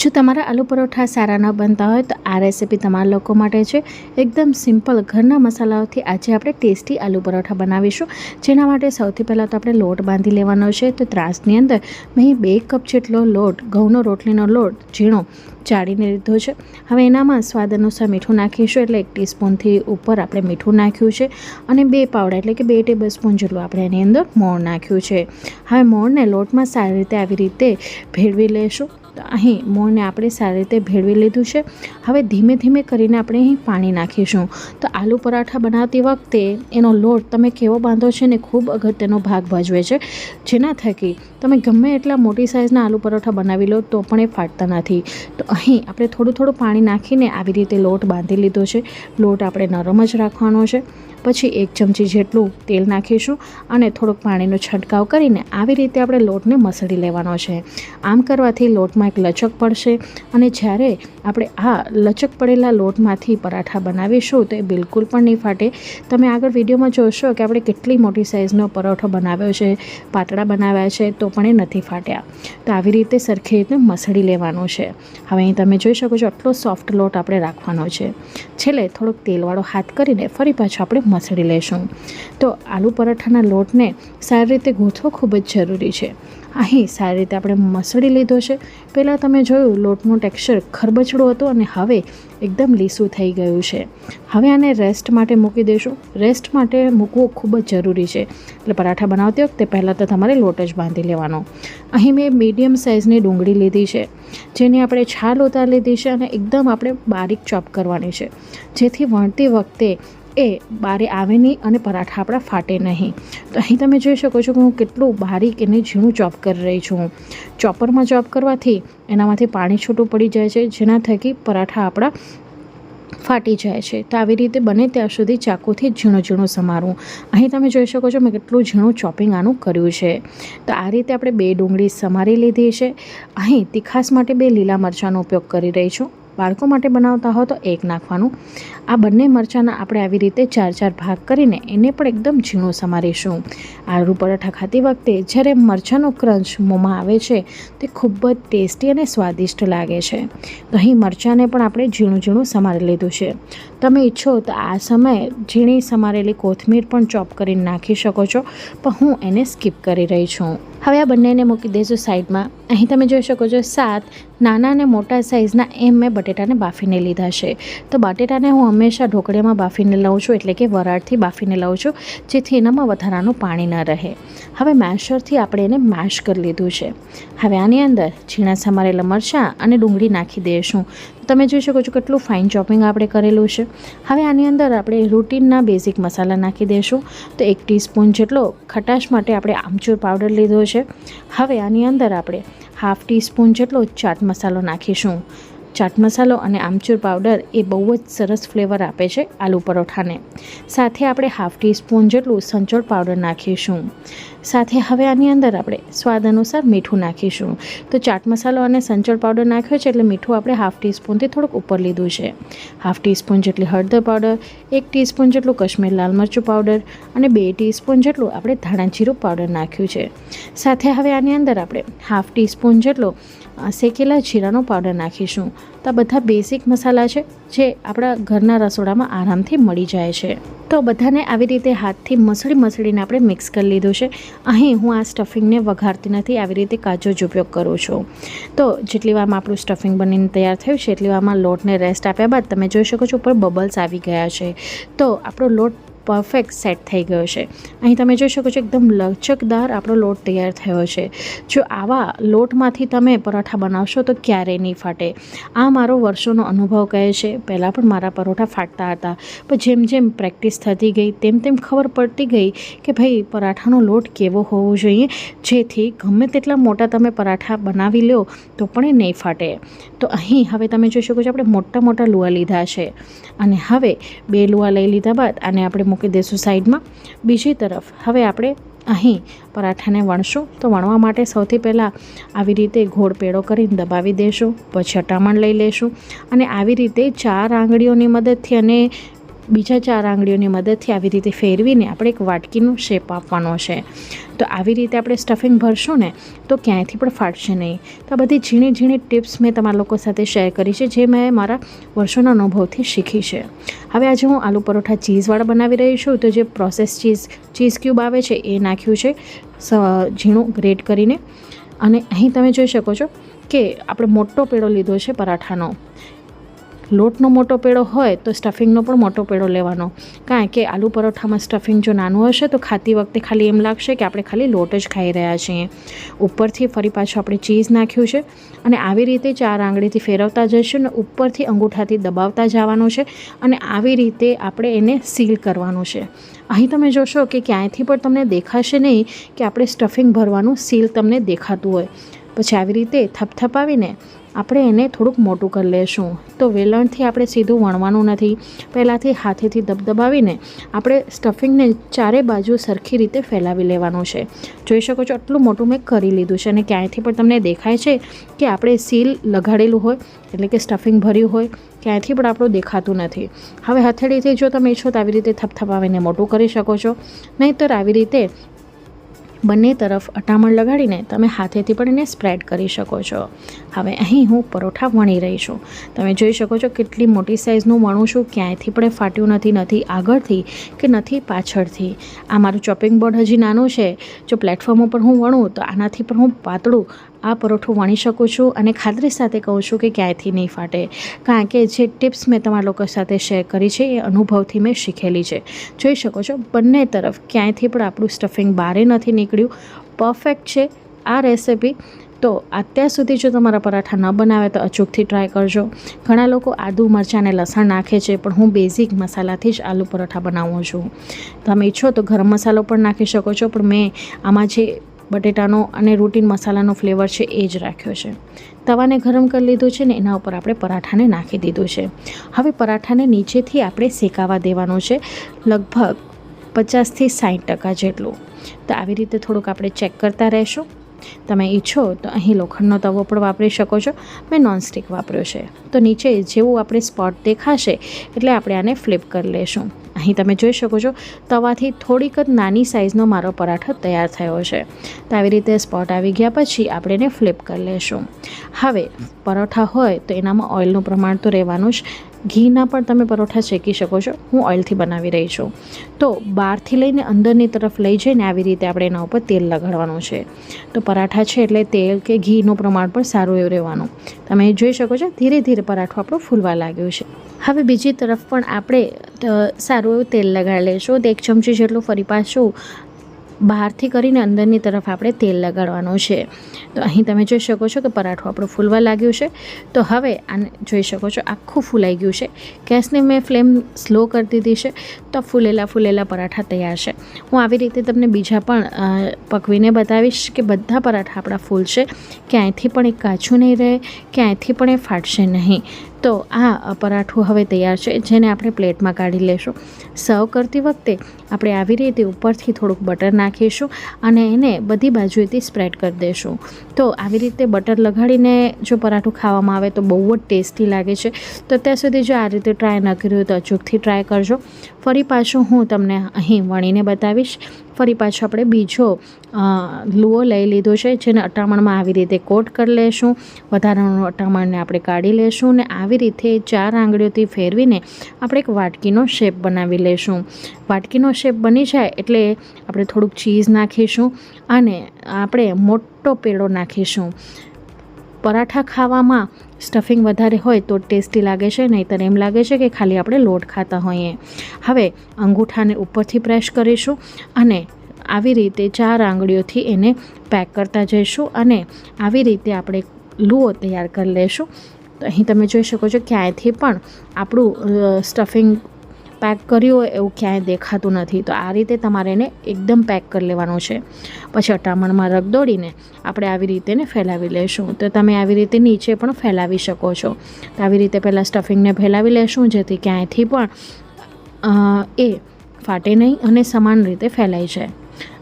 જો તમારા આલુ પરોઠા સારા ન બનતા હોય તો આ રેસીપી તમારા લોકો માટે છે. એકદમ સિમ્પલ ઘરના મસાલાઓથી આજે આપણે ટેસ્ટી આલુ પરોઠા બનાવીશું. જેના માટે સૌથી પહેલાં તો આપણે લોટ બાંધી લેવાનો છે. તો ત્રાસની અંદર મેં 2 કપ જેટલો લોટ, ઘઉંનો રોટલીનો લોટ ઝીણો ચાળીને લીધો છે. હવે એનામાં સ્વાદ અનુસાર મીઠું નાખીશું, એટલે 1 ટીસ્પૂનથી ઉપર આપણે મીઠું નાખ્યું છે અને 2 પાવડા એટલે કે 2 ટેબલ સ્પૂન જેટલું આપણે એની અંદર મોણ નાખ્યું છે. હવે મોણને લોટમાં સારી રીતે આવી રીતે ભેળવી લેશું. તો અહીં મોણને આપણે સારી રીતે ભેળવી લીધું છે. હવે ધીમે ધીમે કરીને આપણે અહીં પાણી નાખીશું. તો આલુ પરાઠા બનાવતી વખતે એનો લોટ તમે કેવો બાંધો છે ને ખૂબ અગત્યનો ભાગ ભજવે છે. જેના થકી તમે ગમે એટલા મોટી સાઇઝના આલુ પરોઠા બનાવી લો તો પણ એ ફાટતા નથી. તો અહીં આપણે થોડું થોડું પાણી નાખીને આવી રીતે લોટ બાંધી લીધો છે. લોટ આપણે નરમ જ રાખવાનો છે. પછી 1 ચમચી જેટલું તેલ નાખીશું અને થોડોક પાણીનો છંટકાવ કરીને આવી રીતે આપણે લોટને મસળી લેવાનો છે. આમ કરવાથી લોટમાં એક લચક પડશે અને જ્યારે આપણે આ લચક પડેલા લોટમાંથી પરાઠા બનાવીશું તો એ બિલકુલ પણ નહીં ફાટે. તમે આગળ વિડીયોમાં જોશો કે આપણે કેટલી મોટી સાઇઝનો પરોઠો બનાવ્યો છે, પાતળા બનાવ્યા છે તો પણ એ નથી ફાટ્યા. તો આવી રીતે સરખી રીતે મસળી લેવાનું છે. હવે અહીં તમે જોઈ શકો છો આટલો સોફ્ટ લોટ આપણે રાખવાનો છે. છેલ્લે થોડોક તેલવાળો હાથ કરીને ફરી પાછો આપણે મસળી લેશું. તો આલુ પરાઠાના લોટને સારી રીતે ગૂંથવો ખૂબ જ જરૂરી છે. અહીં સારી રીતે આપણે મસળી લીધો છે. પહેલાં તમે જોયું લોટનું ટેક્સચર ખરબચડું હતું અને હવે એકદમ લીસું થઈ ગયું છે. હવે આને રેસ્ટ માટે મૂકી દઈશું. રેસ્ટ માટે મૂકવું ખૂબ જ જરૂરી છે. એટલે પરાઠા બનાવતી વખતે પહેલાં તો તમારે લોટ જ બાંધી લેવાનો. અહીં મેં મીડિયમ સાઇઝની ડુંગળી લીધી છે, જેની આપણે છાલ ઉતારી લીધી છે અને એકદમ આપણે બારીક ચોપ કરવાની છે, જેથી વણતી વખતે એ બારે આવે નહીં અને પરાઠા આપણા ફાટે નહીં. તો અહીં તમે જોઈ શકો છો કે હું કેટલું બારીક એને ઝીણું ચોપ કરી રહી છું. ચોપરમાં ચોપ કરવાથી એનામાંથી પાણી છૂટું પડી જાય છે, જેના થકી પરાઠા આપણા ફાટી જાય છે. તો આવી રીતે બને ત્યાં સુધી ચાકુથી ઝીણું ઝીણું સમારવું. અહીં તમે જોઈ શકો છો મેં કેટલું ઝીણું ચોપિંગ આનું કર્યું છે. તો આ રીતે આપણે 2 ડુંગળી સમારી લીધી છે. અહીં તીખાસ માટે 2 લીલા મરચાંનો ઉપયોગ કરી રહી છું. બાળકો માટે બનાવતા હો તો 1 નાખવાનું. આ બંને મરચાંના આપણે આવી રીતે 4 ભાગ કરીને એને પણ એકદમ ઝીણું સમારીશું. આલુ પરાઠા ખાતી વખતે જ્યારે મરચાંનો ક્રંચ મોંમાં આવે છે તે ખૂબ જ ટેસ્ટી અને સ્વાદિષ્ટ લાગે છે. તો અહીં મરચાંને પણ આપણે ઝીણું ઝીણું સમારી લીધું છે. તમે ઈચ્છો તો આ સમયે ઝીણી સમારેલી કોથમીર પણ ચોપ કરીને નાખી શકો છો, પણ હું એને સ્કીપ કરી રહી છું. હવે આ બંનેને મૂકી દઈશું સાઈડમાં. અહીં તમે જોઈ શકો છો 7 નાના અને મોટા સાઇઝના એમ મેં બટેટાને બાફીને લીધા છે. તો બટેટાને હું હંમેશા ઢોકળીમાં બાફીને લઉં છું, એટલે કે વરાળથી બાફીને લઉં છું, જેથી એનામાં વધારાનું પાણી ન રહે. હવે મેશરથી આપણે એને મેશ કરી લીધું છે. હવે આની અંદર ઝીણા સમારેલા મરચાં અને ડુંગળી નાખી દઈશું. તમે જોઈ શકો છો કેટલું ફાઇન ચોપિંગ આપણે કરેલું છે. હવે આની અંદર આપણે રૂટીનના બેઝિક મસાલા નાખી દઈશું. તો 1 ટીસ્પૂન જેટલો ખટાશ માટે આપણે આમચૂર પાવડર લીધો છે. હવે આની અંદર આપણે 1/2 ટીસ્પૂન જેટલો ચાટ મસાલો નાખીશું. ચાટ મસાલો અને આમચૂર પાવડર એ બહુ જ સરસ ફ્લેવર આપે છે આલુ પરોઠાને. સાથે આપણે 1/2 ટીસ્પૂન જેટલું સંચળ પાવડર નાખીશું. સાથે હવે આની અંદર આપણે સ્વાદ અનુસાર મીઠું નાખીશું. તો ચાટ મસાલો અને સંચળ પાવડર નાખ્યો છે એટલે મીઠું આપણે 1/2 ટીસ્પૂનથી થોડુંક ઉપર લીધું છે. 1/2 ટીસ્પૂન જેટલી હળદર પાવડર, 1 ટીસ્પૂન જેટલું કાશ્મીર લાલ મરચું પાવડર અને 2 ટીસ્પૂન જેટલું આપણે ધાણા જીરું પાવડર નાખ્યું છે. સાથે હવે આની અંદર આપણે 1/2 ટીસ્પૂન જેટલો શેકેલા જીરાનો પાવડર નાખીશું. તો આ બધા બેઝિક મસાલા છે જે આપણા ઘરના રસોડામાં આરામથી મળી જાય છે. તો બધાને આવી રીતે હાથથી મસળીને આપણે મિક્સ કરી લીધું છે. અહીં હું આ સ્ટફિંગને વઘારતી નથી, આવી રીતે કાચો જ ઉપયોગ કરું છું. તો જેટલી વારમાં આપણું સ્ટફિંગ બનીને તૈયાર થયું છે એટલી વારમાં લોટને રેસ્ટ આપ્યા બાદ તમે જોઈ શકો છો ઉપર બબલ્સ આવી ગયા છે. તો આપણો લોટ પરફેક્ટ સેટ થઈ ગયો છે. અહીં તમે જોઈ શકો છો એકદમ લચકદાર આપણો લોટ તૈયાર થયો છે. જો આવા લોટમાંથી તમે પરોઠા બનાવશો તો ક્યારેય નહીં ફાટે. આ મારો વર્ષોનો અનુભવ કહે છે. પહેલાં પણ મારા પરોઠા ફાટતા હતા, પણ જેમ જેમ પ્રેક્ટિસ થતી ગઈ તેમ તેમ ખબર પડતી ગઈ કે ભાઈ પરાઠાનો લોટ કેવો હોવો જોઈએ, જેથી ગમે તેટલા મોટા તમે પરાઠા બનાવી લો તો પણ એ નહીં ફાટે. તો અહીં હવે તમે જોઈ શકો છો આપણે મોટા લુઆ લીધા છે અને હવે 2 લુઆ લઈ લીધા બાદ આને આપણે મૂકી દઈશું સાઈડમાં. બીજી તરફ હવે આપણે અહીં પરાઠાને વણશું. તો વણવા માટે સૌથી પહેલાં આવી રીતે ગોળ પેડો કરીને દબાવી દઈશું. પછી અટામણ લઈ લઈશું અને આવી રીતે 4 આંગળીઓની મદદથી અને બીજા 4 આંગળીઓની મદદથી આવી રીતે ફેરવીને આપણે એક વાટકીનો શેપ આપવાનો છે. તો આવી રીતે આપણે સ્ટફિંગ ભરશું ને તો ક્યાંયથી પણ ફાટશે નહીં. તો આ બધી ઝીણી ઝીણી ટિપ્સ મેં તમારા લોકો સાથે શેર કરી છે, જે મેં મારા વર્ષોના અનુભવથી શીખી છે. હવે આજે હું આલુ પરોઠા ચીઝવાળા બનાવી રહી છું. તો જે પ્રોસેસ ચીઝ ક્યુબ આવે છે એ નાખ્યું છે ઝીણું ગ્રેટ કરીને. અને અહીં તમે જોઈ શકો છો કે આપણે મોટો પેડો લીધો છે પરાઠાનો. લોટનો મોટો પેડો હોય તો સ્ટફિંગનો પણ મોટો પેડો લેવાનો, કારણ કે આલુ પરોઠામાં સ્ટફિંગ જો નાનું હશે તો ખાતી વખતે ખાલી એમ લાગશે કે આપણે ખાલી લોટ જ ખાઈ રહ્યા છીએ. ઉપરથી ફરી પાછું આપણે ચીઝ નાખ્યું છે અને આવી રીતે 4 આંગળીથી ફેરવતા જઈશું ને ઉપરથી અંગૂઠાથી દબાવતા જવાનું છે અને આવી રીતે આપણે એને સીલ કરવાનું છે. અહીં તમે જોશો કે ક્યાંયથી પણ તમને દેખાશે નહીં કે આપણે સ્ટફિંગ ભરવાનું સીલ તમને દેખાતું હોય. પછી આવી રીતે થપથપાવીને આપણે એને થોડુંક મોટું કરી લેશું. તો વેલણથી આપણે સીધું વણવાનું નથી, પહેલાંથી હાથેથી દબાવીને આપણે સ્ટફિંગને ચારે બાજુ સરખી રીતે ફેલાવી લેવાનું છે. જોઈ શકો છો આટલું મોટું મેં કરી લીધું છે અને ક્યાંયથી પણ તમને દેખાય છે કે આપણે સીલ લગાડેલું હોય, એટલે કે સ્ટફિંગ ભર્યું હોય, ક્યાંયથી પણ આપણું દેખાતું નથી. હવે હથેળીથી જો તમે ઈચ્છો તો આવી રીતે થપથપાવીને મોટું કરી શકો છો, નહીંતર આવી રીતે બંને તરફ અટામણ લગાડીને તમે હાથેથી પણ એને સ્પ્રેડ કરી શકો છો. હવે અહીં હું પરોઠા વણી રહી છું. તમે જોઈ શકો છો કેટલી મોટી સાઇઝનું વણું છું, ક્યાંયથી પણ ફાટ્યું નથી, નથી આગળથી કે નથી પાછળથી. આ મારું ચોપિંગ બોર્ડ હજી નાનું છે. જો પ્લેટફોર્મ ઉપર હું વણું તો આનાથી પણ હું પાતળું આ પરોઠું વણી શકું છું અને ખાતરી સાથે કહું છું કે ક્યાંયથી નહીં ફાટે, કારણ કે જે ટિપ્સ મેં તમારા લોકો સાથે શેર કરી છે એ અનુભવથી મેં શીખેલી છે. જોઈ શકો છો બંને તરફ ક્યાંયથી પણ આપણું સ્ટફિંગ બહાર નથી નીકળ્યું. પરફેક્ટ છે આ રેસિપી. તો અત્યાર સુધી જો તમારા પરાઠા ન બનાવે તો અચૂકથી ટ્રાય કરજો. ઘણા લોકો આદુ મરચાં અને લસણ નાખે છે, પણ હું બેઝિક મસાલાથી જ આલુ પરોઠા બનાવું છું. તમે ઈચ્છો તો ગરમ મસાલો પણ નાખી શકો છો, પણ મેં આમાં જે બટેટાનો અને રૂટીન મસાલાનો ફ્લેવર છે એ જ રાખ્યો છે. તવાને ગરમ કરી લીધું છે ને એના ઉપર આપણે પરાઠાને નાખી દીધું છે. હવે પરાઠાને નીચેથી આપણે શેકાવા દેવાનું છે, લગભગ 50થી 60% જેટલું. તો આવી રીતે થોડુંક આપણે ચેક કરતા રહેશું. તમે ઈચ્છો તો અહીં લોખંડનો તવો પણ વાપરી શકો છો. મેં નોનસ્ટિક વાપર્યો છે. તો નીચે જેવું આપણે સ્પોટ દેખાશે એટલે આપણે આને ફ્લિપ કરી લેશું. અહીં તમે જોઈ શકો છો તવાથી થોડીક જ નાની સાઇઝનો મારો પરાઠો તૈયાર થયો છે. તો આવી રીતે સ્પોટ આવી ગયા પછી આપણે એને ફ્લિપ કરી લેશું. હવે પરોઠા હોય તો એનામાં ઓઇલનું પ્રમાણ તો રહેવાનું જ. ઘીના પણ તમે પરોઠા શેકી શકો છો. હું ઓઇલથી બનાવી રહી છું. તો બહારથી લઈને અંદરની તરફ લઈ જઈને આવી રીતે આપણે એના ઉપર તેલ લગાડવાનું છે. તો પરાઠા છે એટલે તેલ કે ઘીનું પ્રમાણ પણ સારું એવું રહેવાનું. તમે જોઈ શકો છો ધીરે ધીરે પરાઠું આપણું ફૂલવા લાગ્યું છે. હવે બીજી તરફ પણ આપણે સારું એવું તેલ લગાડી લઈશું. તો 1 ચમચી જેટલું ફરી પાછું બહારથી કરીને અંદરની તરફ આપણે તેલ લગાડવાનું છે. તો અહીં તમે જોઈ શકો છો કે પરાઠું આપણું ફૂલવા લાગ્યું છે. તો હવે આને જોઈ શકો છો આખું ફૂલાઈ ગયું છે. ગેસની મેં ફ્લેમ સ્લો કરી દીધી છે. તો ફૂલેલા પરાઠા તૈયાર છે. હું આવી રીતે તમને બીજા પણ પકવીને બતાવીશ કે બધા પરાઠા આપણા ફૂલશે, ક્યાંયથી પણ એક કાચું નહીં રહે, ક્યાંયથી પણ એ ફાટશે નહીં. તો આ પરાઠું હવે તૈયાર છે, જેને આપણે પ્લેટમાં કાઢી લેશું. સર્વ કરતી વખતે આપણે આવી રીતે ઉપરથી થોડુંક બટર નાખીશું અને એને બધી બાજુએથી સ્પ્રેડ કરી દઈશું. તો આવી રીતે બટર લગાડીને જો પરાઠું ખાવામાં આવે તો બહુ જ ટેસ્ટી લાગે છે. તો ત્યાં સુધી જો આ રીતે ટ્રાય ન કર્યું હોય તો અચૂકથી ટ્રાય કરજો. ફરી પાછું હું તમને અહીં વણીને બતાવીશ. ફરી પાછો આપણે બીજો લુઓ લઈ લીધો છે, જેને અટામણમાં આવી રીતે કોટ કરી લેશું. વધારાનું અટામણને આપણે કાઢી લેશું ને આવી રીતે 4 આંગળીઓથી ફેરવીને આપણે એક વાટકીનો શેપ બનાવી લેશું. વાટકીનો શેપ બની જાય એટલે આપણે થોડુંક ચીઝ નાખીશું અને આપણે મોટો પેડો નાખીશું. પરાઠા ખાવામાં સ્ટફિંગ વધારે હોય તો ટેસ્ટી લાગે છે, નહીંતર એમ લાગે છે કે ખાલી આપણે લોટ ખાતા હોઈએ. હવે અંગૂઠાને ઉપરથી પ્રેસ કરીશું અને આવી રીતે 4 આંગળીઓથી એને પેક કરતા જઈશું અને આવી રીતે આપણે લુઓ તૈયાર કરી લઈશું. તો અહીં તમે જોઈ શકો છો ક્યાંયથી પણ આપણું સ્ટફિંગ પેક કર્યું હોય એવું ક્યાંય દેખાતું નથી. તો આ રીતે તમારે એને એકદમ પેક કરી લેવાનું છે. પછી અટામણમાં રગ દોડીને આપણે આવી રીતે એને ફેલાવી લેશું. તો તમે આવી રીતે નીચે પણ ફેલાવી શકો છો. તો આવી રીતે પહેલાં સ્ટફિંગને ફેલાવી લેશું, જેથી ક્યાંયથી પણ એ ફાટે નહીં અને સમાન રીતે ફેલાઈ જાય.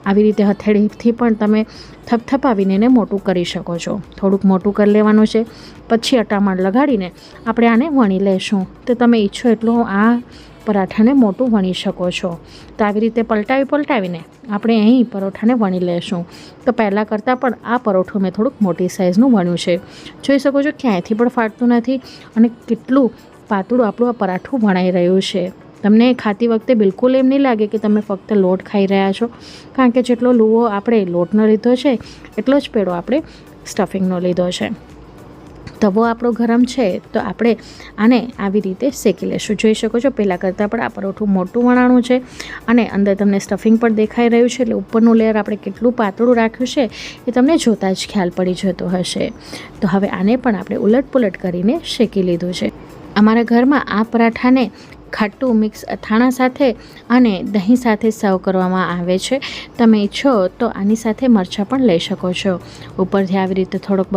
આવી રીતે હથેળીથી પણ તમે થપથપાવીને એને મોટું કરી શકો છો. થોડુંક મોટું કરી લેવાનું છે. પછી અટામણ લગાડીને આપણે આને વણી લેશું. તો તમે ઈચ્છો એટલું આ પરાઠાને મોટું વણી શકો છો. તો આવી રીતે પલટાવીને આપણે અહીં પરોઠાને વણી લેશું. તો પહેલાં કરતાં પણ આ પરોઠું મેં થોડુંક મોટી સાઇઝનું વણ્યું છે. જોઈ શકો છો ક્યાંયથી પણ ફાટતું નથી અને કેટલું પાતળું આપણું આ પરાઠું વણાઈ રહ્યું છે. તમને ખાતી વખતે બિલકુલ એમ નહીં લાગે કે તમે ફક્ત લોટ ખાઈ રહ્યા છો, કારણ કે જેટલો લુવો આપણે લોટનો લીધો છે એટલો જ પેડો આપણે સ્ટફિંગનો લીધો છે. તવો આપણો ગરમ છે તો આપણે આને આવી રીતે શેકી લેશું. જોઈ શકો છો પહેલાં કરતાં પણ આ પરોઠું મોટું વણાણું છે અને અંદર તમને સ્ટફિંગ પણ દેખાઈ રહ્યું છે. એટલે ઉપરનું લેયર આપણે કેટલું પાતળું રાખ્યું છે એ તમને જોતાં જ ખ્યાલ પડી જતો હશે. તો હવે આને પણ આપણે ઉલટપુલટ કરીને શેકી લીધું છે. અમારા ઘરમાં આ પરાઠાને ખાટું મિક્સ અથાણા સાથે અને દહીં સાથે સર્વ કરવામાં આવે છે. તમે ઈચ્છો તો આની સાથે મરચાં પણ લઈ શકો છો. ઉપરથી આવી રીતે થોડોક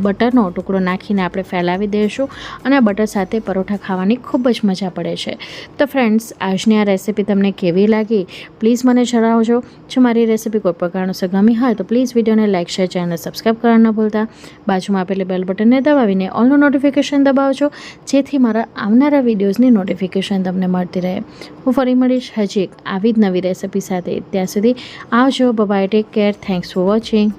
બટરનો ટુકડો નાખીને આપણે ફેલાવી દઈશું અને બટર સાથે પરોઠા ખાવાની ખૂબ જ મજા પડે છે. તો ફ્રેન્ડ્સ, આજની આ રેસીપી તમને કેવી લાગી પ્લીઝ મને જણાવજો. જો મારી રેસીપી કોઈ પણ કારણોસર ગમી હોય તો પ્લીઝ વિડીયોને લાઇક, શેર, ચેનલ સબસ્ક્રાઈબ કરવાનું ન ભૂલતા. બાજુમાં આપેલી બેલ બટનને દબાવીને ઓલનું નોટિફિકેશન દબાવજો, જેથી મારા આવનારા વિડીયોઝની નોટિફિકેશન તમને મળતી રહે. હું ફરી મળીશ હજી એક આવી જ નવી રેસિપી સાથે. ત્યાં સુધી આવજો. Bye, take care. Thanks for watching.